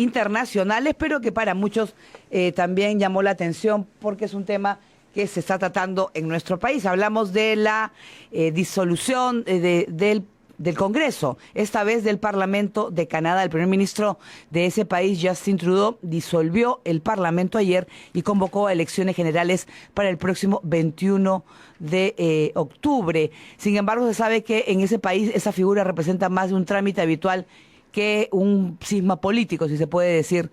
internacionales, pero que para muchos también llamó la atención porque es un tema que se está tratando en nuestro país. Hablamos de la disolución del Congreso, esta vez del Parlamento de Canadá. El primer ministro de ese país, Justin Trudeau, disolvió el Parlamento ayer y convocó a elecciones generales para el próximo 21 de octubre. Sin embargo, se sabe que en ese país esa figura representa más de un trámite habitual que un cisma político, si se puede decir,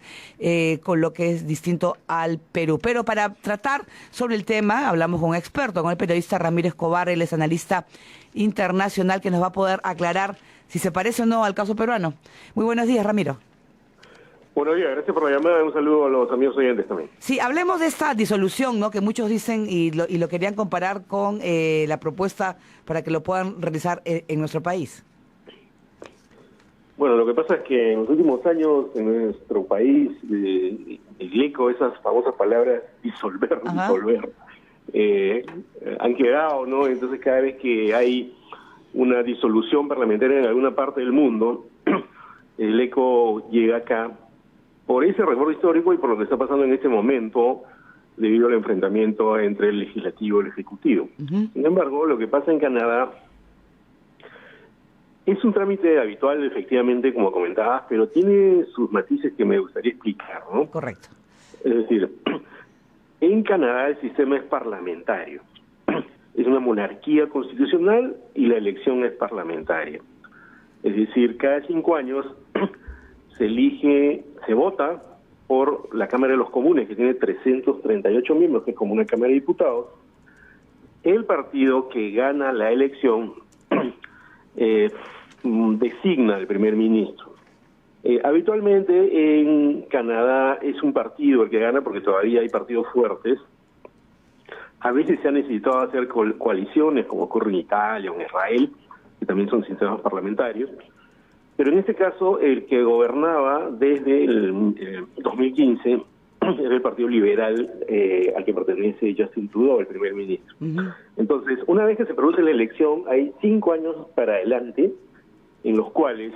con lo que es distinto al Perú. Pero para tratar sobre el tema, hablamos con un experto, con el periodista Ramiro Escobar. Él es analista internacional, que nos va a poder aclarar si se parece o no al caso peruano. Muy buenos días, Ramiro. Buenos días, gracias por la llamada. Un saludo a los amigos oyentes también. Sí, hablemos de esta disolución, ¿no?, que muchos dicen y lo querían comparar con la propuesta para que lo puedan realizar en nuestro país. Bueno, lo que pasa es que en los últimos años en nuestro país, el eco, esas famosas palabras disolver, han quedado, ¿no? Entonces cada vez que hay una disolución parlamentaria en alguna parte del mundo, el eco llega acá por ese recuerdo histórico y por lo que está pasando en este momento debido al enfrentamiento entre el legislativo y el ejecutivo. Sin embargo, lo que pasa en Canadá es un trámite habitual, efectivamente, como comentabas, pero tiene sus matices que me gustaría explicar, ¿no? Correcto. Es decir, en Canadá el sistema es parlamentario. Es una monarquía constitucional y la elección es parlamentaria. Es decir, cada 5 años se vota por la Cámara de los Comunes, que tiene 338 miembros, que es como una Cámara de Diputados. El partido que gana la elección designa al primer ministro. Habitualmente en Canadá es un partido el que gana porque todavía hay partidos fuertes. A veces se ha necesitado hacer coaliciones, como ocurre en Italia o en Israel, que también son sistemas parlamentarios. Pero en este caso, el que gobernaba desde el 2015 era el Partido Liberal al que pertenece Justin Trudeau, el primer ministro. Entonces, una vez que se produce la elección, hay 5 años para adelante en los cuales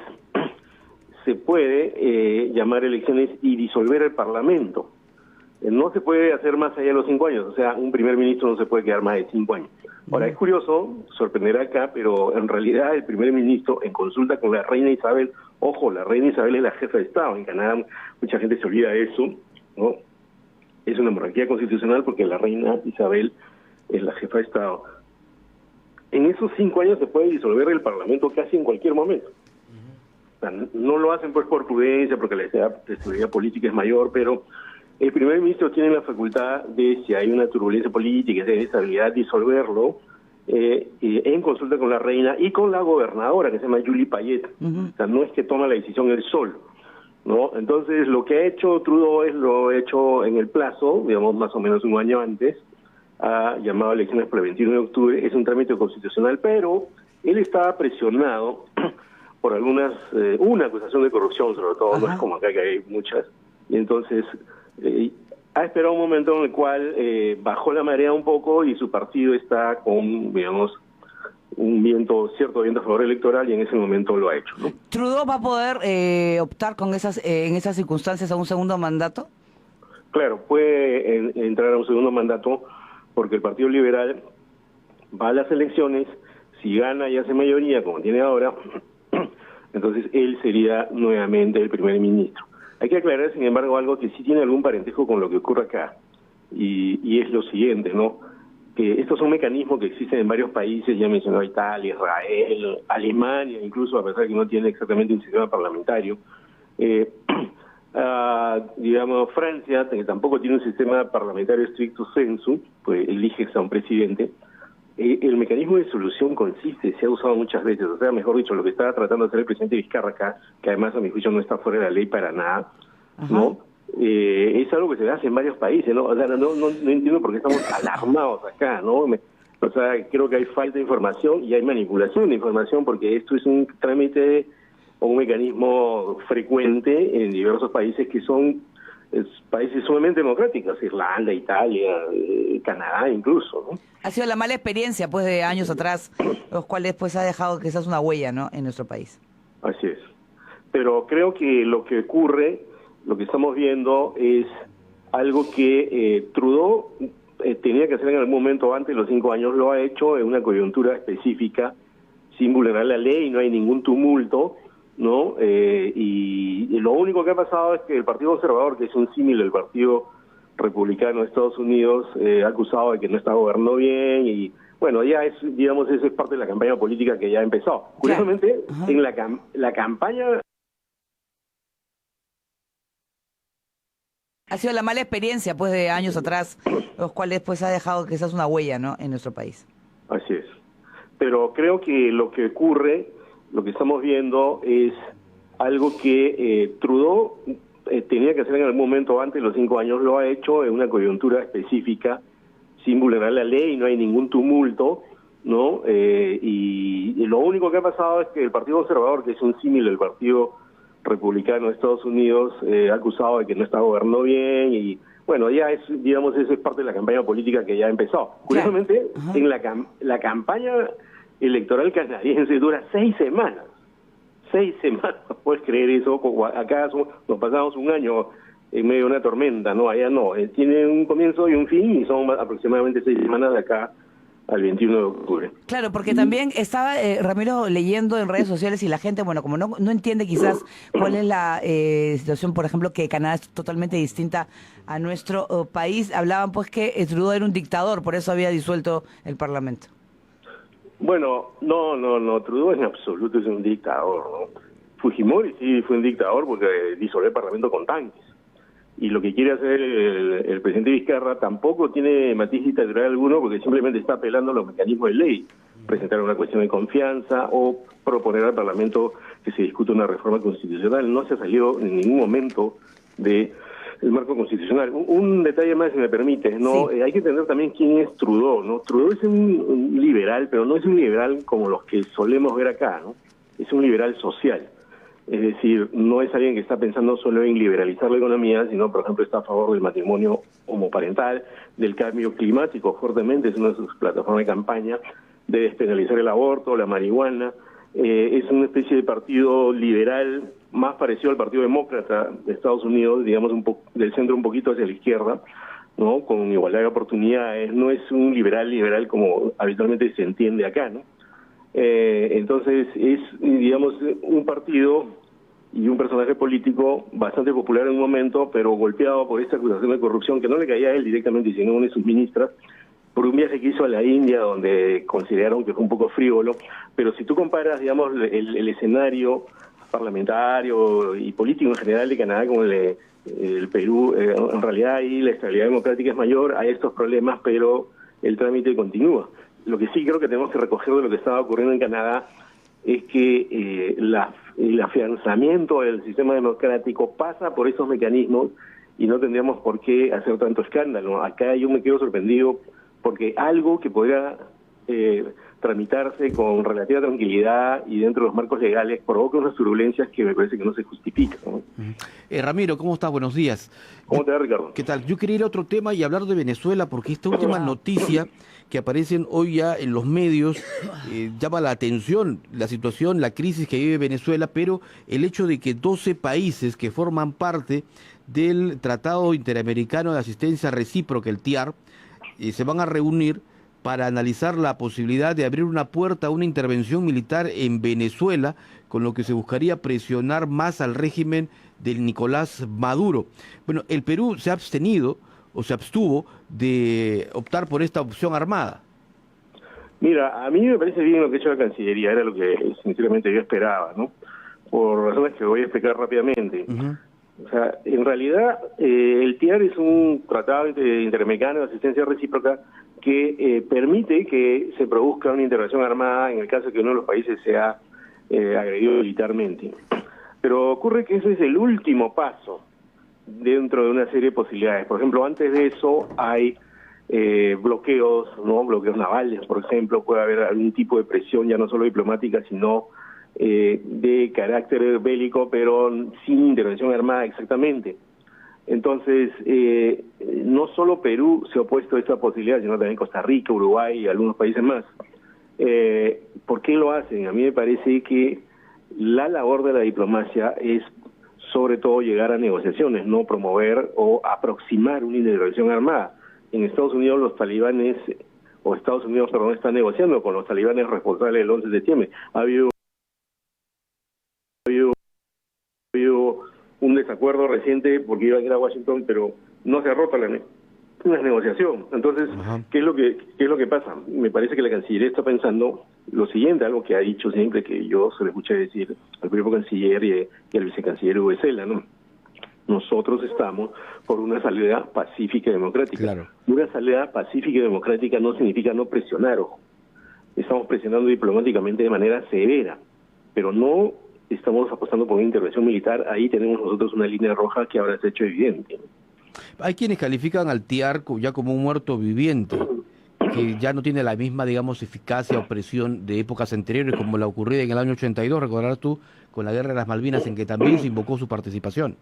se puede llamar elecciones y disolver el Parlamento. No se puede hacer más allá de los 5 años, o sea, un primer ministro no se puede quedar más de 5 años. Ahora, es curioso, sorprenderá acá, pero en realidad el primer ministro, en consulta con la reina Isabel, ojo, la reina Isabel es la jefa de Estado. En Canadá mucha gente se olvida de eso, ¿no? Es una monarquía constitucional porque la reina Isabel es la jefa de Estado. En esos 5 años se puede disolver el Parlamento casi en cualquier momento. O sea, no lo hacen pues por prudencia, porque la estabilidad política es mayor, pero el primer ministro tiene la facultad de, si hay una turbulencia política, de estabilidad, disolverlo en consulta con la reina y con la gobernadora, que se llama Julie Payette. O sea, no es que toma la decisión él solo, ¿no? Entonces, lo que ha hecho Trudeau lo ha hecho en el plazo, digamos, más o menos un año antes, ha llamado a elecciones para el 21 de octubre, es un trámite constitucional, pero él estaba presionado por una acusación de corrupción, sobre todo. No es como acá que hay muchas, y entonces ha esperado un momento en el cual bajó la marea un poco y su partido está con, digamos, cierto viento a favor electoral, y en ese momento lo ha hecho, ¿no? ¿Trudeau va a poder optar con en esas circunstancias a un segundo mandato? Claro, puede entrar a un segundo mandato porque el Partido Liberal va a las elecciones, si gana y hace mayoría, como tiene ahora, entonces él sería nuevamente el primer ministro. Hay que aclarar, sin embargo, algo que sí tiene algún parentesco con lo que ocurre acá, y es lo siguiente, ¿no? Que estos son mecanismos que existen en varios países, ya mencionó Italia, Israel, Alemania, incluso, a pesar de que no tiene exactamente un sistema parlamentario. Digamos, Francia, que tampoco tiene un sistema parlamentario stricto sensu, pues elige a un presidente. El mecanismo de solución consiste, se ha usado muchas veces, o sea, mejor dicho, lo que estaba tratando de hacer el presidente Vizcarra acá, que además a mi juicio no está fuera de la ley para nada, ¿no? Es algo que se hace en varios países, ¿no? O sea, no entiendo por qué estamos alarmados acá, ¿no? O sea, creo que hay falta de información y hay manipulación de información, porque esto es un trámite o un mecanismo frecuente en diversos países que son países sumamente democráticos, Irlanda, Italia, Canadá incluso, ¿no? Ha sido la mala experiencia, pues, de años atrás, los cuales, pues, ha dejado quizás una huella, ¿no?, en nuestro país. Así es. Pero creo que lo que ocurre lo que estamos viendo es algo que Trudeau tenía que hacer en algún momento antes de los 5 años, lo ha hecho en una coyuntura específica, sin vulnerar la ley, no hay ningún tumulto, ¿no? Y lo único que ha pasado es que el Partido Conservador, que es un símil del Partido Republicano de Estados Unidos, ha acusado de que no está gobernando bien y bueno, ya es, digamos, eso es parte de la campaña política que ya ha empezado. Curiosamente, en la campaña... Ha sido la mala experiencia, pues, de años atrás, los cuales, pues, ha dejado quizás una huella, ¿no?, en nuestro país. Así es. Pero creo que lo que ocurre, lo que estamos viendo es algo que Trudeau tenía que hacer en algún momento antes de los 5 años, lo ha hecho en una coyuntura específica, sin vulnerar la ley, no hay ningún tumulto, ¿no? Y lo único que ha pasado es que el Partido Conservador, que es un símil del Partido Republicano de Estados Unidos, ha acusado de que no está gobernando bien y bueno, ya es, digamos, eso es parte de la campaña política que ya ha empezado. Curiosamente, en la campaña electoral canadiense dura 6 semanas. 6 semanas, ¿puedes creer eso? Acá nos pasamos un año en medio de una tormenta, ¿no? Allá no, tiene un comienzo y un fin y son aproximadamente 6 semanas de acá al 21 de octubre. Claro, porque también estaba, Ramiro, leyendo en redes sociales y la gente, bueno, como no entiende quizás cuál es la situación, por ejemplo, que Canadá es totalmente distinta a nuestro país, hablaban pues que Trudeau era un dictador, por eso había disuelto el Parlamento. Bueno, no, Trudeau en absoluto es un dictador, ¿no? Fujimori sí fue un dictador porque disolvió el Parlamento con tanques. Y lo que quiere hacer el presidente Vizcarra tampoco tiene matiz dictatorial alguno porque simplemente está apelando a los mecanismos de ley. Presentar una cuestión de confianza o proponer al Parlamento que se discute una reforma constitucional. No se ha salido en ningún momento del marco constitucional. Un detalle más, si me permite, ¿no? Sí. Hay que entender también quién es Trudeau, ¿no? Trudeau es un liberal, pero no es un liberal como los que solemos ver acá, ¿no? Es un liberal social. Es decir, no es alguien que está pensando solo en liberalizar la economía, sino, por ejemplo, está a favor del matrimonio homoparental, del cambio climático, fuertemente, es una de sus plataformas de campaña, de despenalizar el aborto, la marihuana. Es una especie de partido liberal más parecido al Partido Demócrata de Estados Unidos, digamos, del centro un poquito hacia la izquierda, ¿no? Con igualdad de oportunidades. No es un liberal como habitualmente se entiende acá, ¿no? Entonces es, digamos, un partido y un personaje político bastante popular en un momento, pero golpeado por esta acusación de corrupción que no le caía a él directamente, sino a una de sus ministras, por un viaje que hizo a la India, donde consideraron que fue un poco frívolo. Pero si tú comparas, digamos, el escenario parlamentario y político en general de Canadá con el Perú, en realidad ahí la estabilidad democrática es mayor, hay estos problemas, pero el trámite continúa. Lo que sí creo que tenemos que recoger de lo que estaba ocurriendo en Canadá es que el afianzamiento del sistema democrático pasa por esos mecanismos y no tendríamos por qué hacer tanto escándalo. Acá yo me quedo sorprendido porque algo que podría tramitarse con relativa tranquilidad y dentro de los marcos legales provoca unas turbulencias que me parece que no se justifican, ¿no? Ramiro, ¿cómo estás? Buenos días. ¿Cómo te va, Ricardo? ¿Qué tal? Yo quería ir a otro tema y hablar de Venezuela porque esta última noticia que aparecen hoy ya en los medios llama la atención la situación, la crisis que vive Venezuela, pero el hecho de que 12 países que forman parte del Tratado Interamericano de Asistencia Recíproca, el TIAR, se van a reunir para analizar la posibilidad de abrir una puerta a una intervención militar en Venezuela, con lo que se buscaría presionar más al régimen del Nicolás Maduro. Bueno, el Perú se ha abstenido o se abstuvo de optar por esta opción armada. Mira, a mí me parece bien lo que ha hecho la Cancillería, era lo que sinceramente yo esperaba, ¿no? Por razones que voy a explicar rápidamente. O sea, en realidad el TIAR es un tratado interamericano de asistencia recíproca que permite que se produzca una intervención armada en el caso de que uno de los países sea agredido militarmente. Pero ocurre que ese es el último paso dentro de una serie de posibilidades. Por ejemplo, antes de eso hay bloqueos, ¿no? Bloqueos navales, por ejemplo, puede haber algún tipo de presión, ya no solo diplomática, sino de carácter bélico, pero sin intervención armada exactamente. Entonces, no solo Perú se ha opuesto a esta posibilidad, sino también Costa Rica, Uruguay y algunos países más. ¿Por qué lo hacen? A mí me parece que la labor de la diplomacia es sobre todo llegar a negociaciones, no promover o aproximar una intervención armada. En Estados Unidos los talibanes, Estados Unidos, está negociando con los talibanes responsables del 11 de septiembre. Ha habido un desacuerdo reciente porque iba a ir a Washington, pero no se ha roto la negociación. Entonces, ¿qué es lo que pasa? Me parece que la Cancillería está pensando lo siguiente, algo que ha dicho siempre, que yo se lo escuché decir al propio canciller y al vicecanciller Hugo Cela, ¿no? Nosotros estamos por una salida pacífica y democrática. Claro. Una salida pacífica y democrática no significa no presionar, ojo. Estamos presionando diplomáticamente de manera severa, pero no estamos apostando por una intervención militar. Ahí tenemos nosotros una línea roja que ahora se ha hecho evidente. Hay quienes califican al TIAR ya como un muerto viviente, que ya no tiene la misma, digamos, eficacia o presión de épocas anteriores, como la ocurrida en el año 82, recordarás tú, con la Guerra de las Malvinas, en que también se invocó su participación.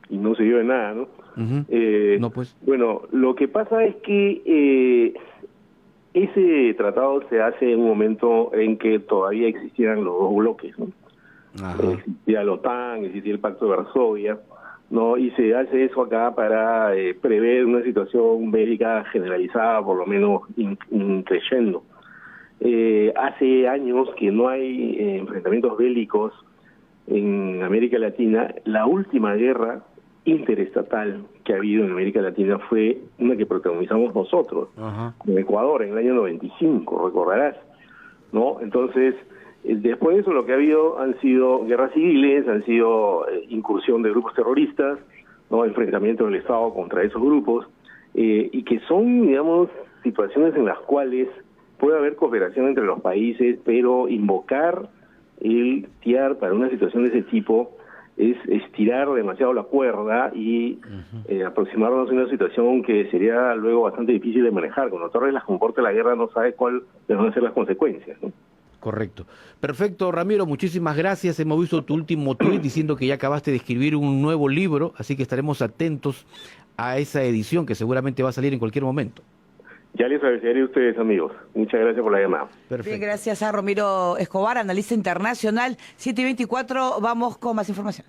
Y no se dio de nada, ¿no? No, pues. Bueno, lo que pasa es que ese tratado se hace en un momento en que todavía existían los dos bloques, ¿no? Existía la OTAN, existía el Pacto de Varsovia, ¿no? Y se hace eso acá para prever una situación bélica generalizada, por lo menos creciendo. Hace años que no hay enfrentamientos bélicos en América Latina. La última guerra interestatal que ha habido en América Latina fue una que protagonizamos nosotros, en Ecuador, en el año 95, recordarás, ¿no? Entonces, después de eso lo que ha habido han sido guerras civiles, han sido incursión de grupos terroristas, ¿no? Enfrentamiento del Estado contra esos grupos, y que son, digamos, situaciones en las cuales puede haber cooperación entre los países, pero invocar el TIAR para una situación de ese tipo es estirar demasiado la cuerda y aproximarnos a una situación que sería luego bastante difícil de manejar. Cuando Torres las comporte la guerra no sabe cuáles van a ser las consecuencias, ¿no? Correcto. Perfecto, Ramiro, muchísimas gracias. Hemos visto tu último tuit diciendo que ya acabaste de escribir un nuevo libro, así que estaremos atentos a esa edición que seguramente va a salir en cualquier momento. Ya les agradeceré a ustedes, amigos. Muchas gracias por la llamada. Perfecto. Bien, gracias a Ramiro Escobar, analista internacional. 7:24, vamos con más información.